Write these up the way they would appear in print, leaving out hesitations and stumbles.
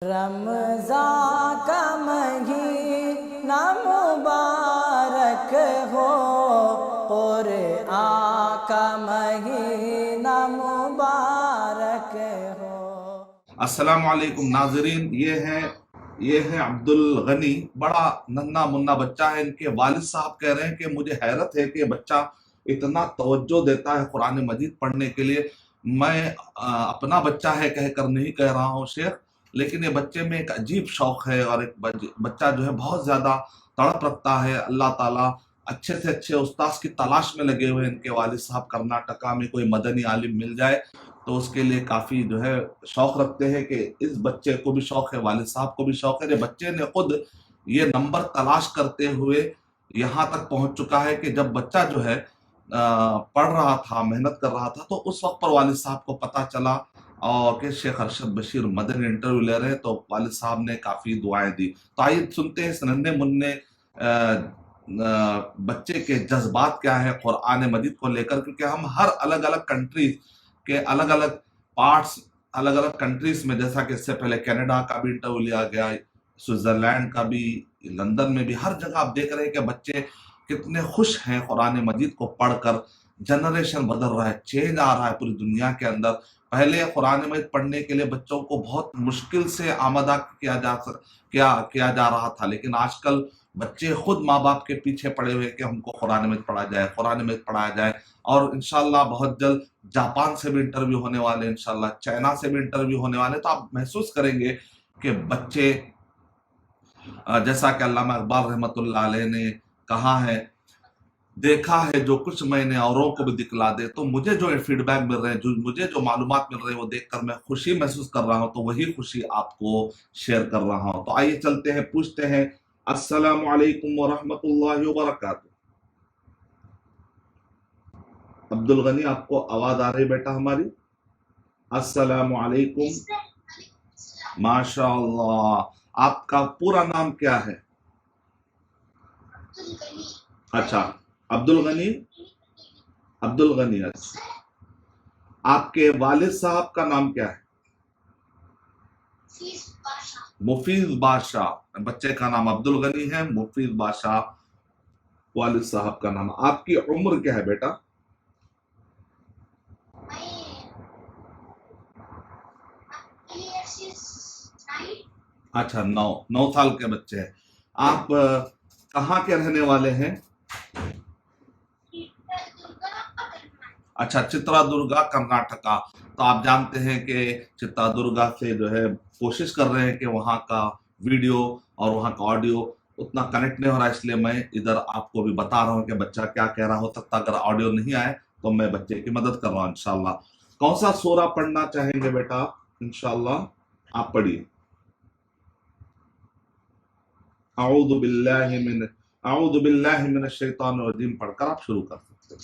रमज़ान का महीना मुबारक हो, क़ुरआन का महीना मुबारक हो। अस्सलामु अलैकुम नाज़रीन, ये है अब्दुल गनी। बड़ा नन्हा मुन्ना बच्चा है। इनके वालिद साहब कह रहे हैं कि मुझे हैरत है कि बच्चा इतना तवज्जो देता है कुरान मजीद पढ़ने के लिए। मैं अपना बच्चा है कहकर नहीं कह रहा हूँ शेख, लेकिन ये बच्चे में एक अजीब शौक है और एक बच्चा जो है बहुत ज्यादा तड़प रखता है। अल्लाह ताला अच्छे से अच्छे उस्ताद की तलाश में लगे हुए हैं इनके वालिद साहब। कर्नाटका में कोई मदनी आलिम मिल जाए तो उसके लिए काफी जो है शौक रखते हैं कि इस बच्चे को भी शौक है, वालिद साहब को भी शौक है। ये बच्चे ने खुद ये नंबर तलाश करते हुए यहाँ तक पहुंच चुका है कि जब बच्चा जो है पढ़ रहा था, मेहनत कर रहा था, तो उस वक्त पर वालिद साहब को पता चला और कि शेख अरशद बशीर मदनी इंटरव्यू ले रहे हैं, तो वालिद साहब ने काफी दुआएं दी। तो आइए सुनते हैं इस नन्हे मुन्ने बच्चे के जज्बात क्या है कुरान मजीद को लेकर, क्योंकि हम हर अलग अलग कंट्री के अलग अलग पार्ट्स, अलग अलग कंट्रीज में, जैसा कि इससे पहले कनाडा का भी इंटरव्यू लिया गया, स्विट्जरलैंड का भी, लंदन में भी, हर जगह आप देख रहे हैं कि बच्चे कितने खुश हैं कुरान मजीद को पढ़कर। जनरेशन बदल रहा है, चेंज आ रहा है पूरी दुनिया के अंदर। पहले कुरान मजीद पढ़ने के लिए बच्चों को बहुत मुश्किल से आमदा किया जा रहा था, लेकिन आजकल बच्चे खुद माँ बाप के पीछे पड़े हुए कि हमको कुरान मजीद पढ़ा जाए, कुरान मजीद पढ़ाया जाए। और इंशाल्लाह बहुत जल्द जापान से भी इंटरव्यू होने वाले, इंशाल्लाह चाइना से भी इंटरव्यू होने वाले। तो आप महसूस करेंगे कि बच्चे, जैसा कि अल्लामा इकबाल रहमतुल्लाह अलैह ने कहा है, देखा है जो कुछ मैंने औरों को भी दिखला दे। तो मुझे जो फीडबैक मिल रहे हैं, मुझे जो मालूमात मिल रहे हैं, वो देखकर मैं खुशी महसूस कर रहा हूं, तो वही खुशी आपको शेयर कर रहा हूं। तो आइए चलते हैं, पूछते हैं। अस्सलामु अलैकुम व रहमतुल्लाहि व बरकातुहू। अब्दुल गनी, आपको आवाज आ रही बेटा हमारी? अस्सलामु अलैकुम। माशाअल्लाह। आपका पूरा नाम क्या है? अच्छा, अब्दुल गनी। अब्दुल गनी, अच्छा। आपके वालिद साहब का नाम क्या है? मुफीज बादशाह। बच्चे का नाम अब्दुल गनी है, मुफीज बादशाह वालिद साहब का नाम। आपकी उम्र क्या है बेटा? अच्छा, 9 साल के बच्चे हैं। आप कहाँ के रहने वाले हैं? अच्छा, चित्रदुर्गा कर्नाटका। तो आप जानते हैं कि चित्रदुर्गा से जो है कोशिश कर रहे हैं कि वहाँ का वीडियो और वहाँ का ऑडियो उतना कनेक्ट नहीं हो रहा है, इसलिए मैं इधर आपको भी बता रहा हूँ कि बच्चा क्या कह रहा हो सकता। अगर ऑडियो नहीं आए तो मैं बच्चे की मदद कर रहा हूँ इंशाल्लाह। कौन सा सूरा पढ़ना चाहेंगे बेटा? इंशाल्लाह आप पढ़िए। आऊज़ु बिल्लाहि मिनश शैतानिर रजीम पढ़कर आप शुरू कर सकते हैं।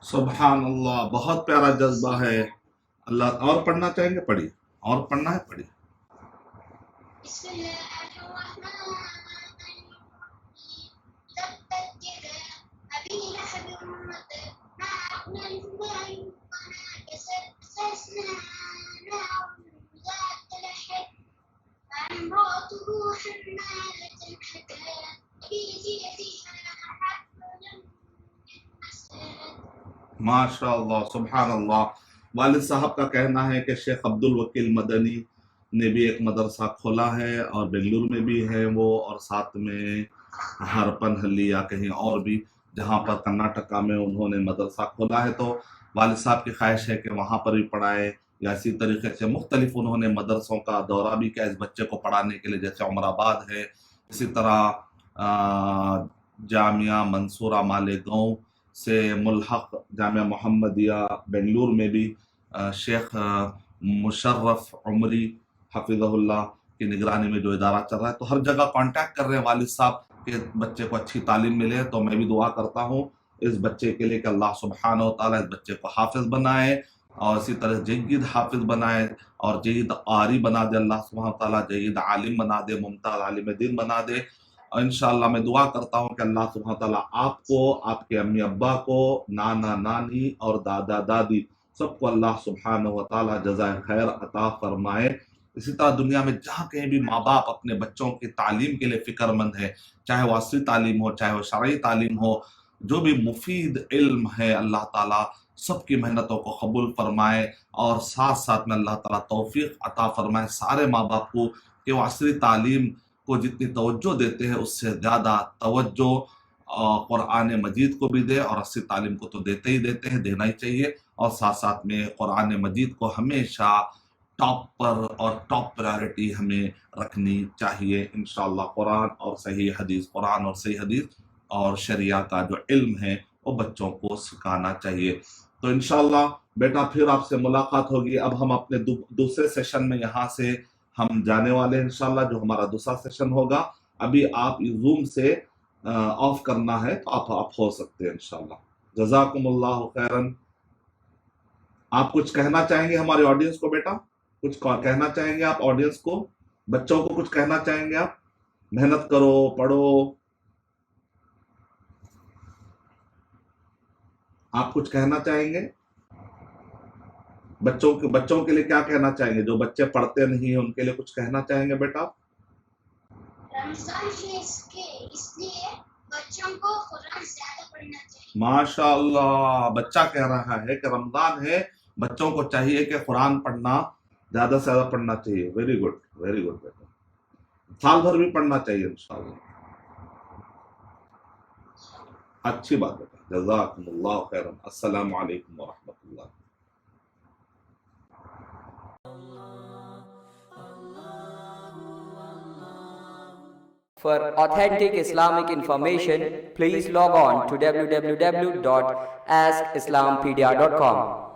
सुभान अल्लाह, बहुत प्यारा जज्बा है। अल्लाह। और पढ़ना चाहेंगे? पढ़िए। और पढ़ना है? पढ़िए। माशाअल्लाह, सुभान अल्लाह। वालिद साहब का कहना है कि शेख अब्दुल वकील मदनी ने भी एक मदरसा खोला है और बेंगलुरु में भी है वो, और साथ में हरपनहल्ली या कहीं और भी जहाँ पर कर्नाटका में उन्होंने मदरसा खोला है, तो वालिद साहब की ख्वाहिश है कि वहाँ पर भी पढ़ाएं, या इसी तरीके से मुख्तलिफ उन्होंने मदरसों का दौरा भी किया इस बच्चे को पढ़ाने के लिए, जैसे उमराबाद है, इसी तरह जामिया मंसूरा मालेगांव से मुल्हक जामिया मोहम्मदिया बेंगलुरु में भी शेख मुशर्रफ उमरी हफिज़हुल्लाह की निगरानी में जो इदारा चल रहा है, तो हर जगह कांटेक्ट कर रहे हैं वालिद साहब के बच्चे को अच्छी तालीम मिले। तो मैं भी दुआ करता हूँ इस बच्चे के लिए कि अल्लाह सुब्हानहू व तआला इस बच्चे को हाफिज बनाए और इसी तरह जय्यद हाफिज बनाए और जय्यद कारी बना दे अल्लाह सुब्हानहू व तआला, जय्यद आलिम बना दे, मुमताज आलिम दीन बना दे। और इंशाअल्लाह मैं दुआ करता हूँ कि अल्लाह सुब्हानहू व तआला आपको, आपके अम्मी अब्बा को, नाना नानी और दादा दादी सबको अल्लाह सुब्हानहू व तआला जज़ाए खैर अता फरमाए। इसी तरह दुनिया में जहाँ कहीं भी माँ बाप अपने बच्चों की तालीम के लिए फिक्रमंद है, चाहे वो असली तालीम हो, चाहे वो शरई तालीम हो, जो भी मुफीद इल्म है, अल्लाह ताला सबकी मेहनतों को कबूल फरमाए और साथ साथ में अल्लाह ताला तौफीक अता फरमाए सारे माँ बाप को कि वो असली तालीम को जितनी तवज्जो देते हैं उससे ज़्यादा तवज्जो कुरान मजीद को भी दे, और असली तालीम को तो देते ही देते हैं, देना ही चाहिए, और साथ साथ में कुरान मजीद को हमेशा टॉप पर और टॉप प्रायोरिटी हमें रखनी चाहिए इंशाअल्लाह। कुरान और सही हदीस, कुरान और सही हदीस और शरिया का जो इल्म है वो बच्चों को सिखाना चाहिए। तो इंशाअल्लाह बेटा फिर आपसे मुलाकात होगी। अब हम अपने दूसरे सेशन में यहाँ से हम जाने वाले हैं इंशाअल्लाह, जो हमारा दूसरा सेशन होगा। अभी आप जूम से ऑफ करना है तो आप हो सकते हैं इंशाअल्लाह। जज़ाकुमुल्लाहु खैरन। आप कुछ कहना चाहेंगे हमारे ऑडियंस को बेटा? कुछ कहना चाहेंगे आप ऑडियंस को, बच्चों को कुछ कहना चाहेंगे आप? मेहनत करो, पढ़ो, आप कुछ कहना चाहेंगे? बच्चों के लिए क्या कहना चाहेंगे? जो बच्चे पढ़ते नहीं है उनके लिए कुछ कहना चाहेंगे बेटा? रमजान है इसलिए बच्चों को कुरान ज्यादा पढ़ना चाहिए। माशाअल्लाह, बच्चा कह रहा है कि रमजान है, बच्चों को चाहिए कि कुरान पढ़ना ज्यादा से ज्यादा पढ़ना चाहिए। वेरी गुड बेटा, साल भर भी पढ़ना चाहिए इंशाअल्लाह। अच्छी बात बेटा, जज़ाकुमुल्लाहु खैरन। अस्सलामु अलैकुम व रहमतुल्लाह। For authentic Islamic information, please log on to www.askislampedia.com.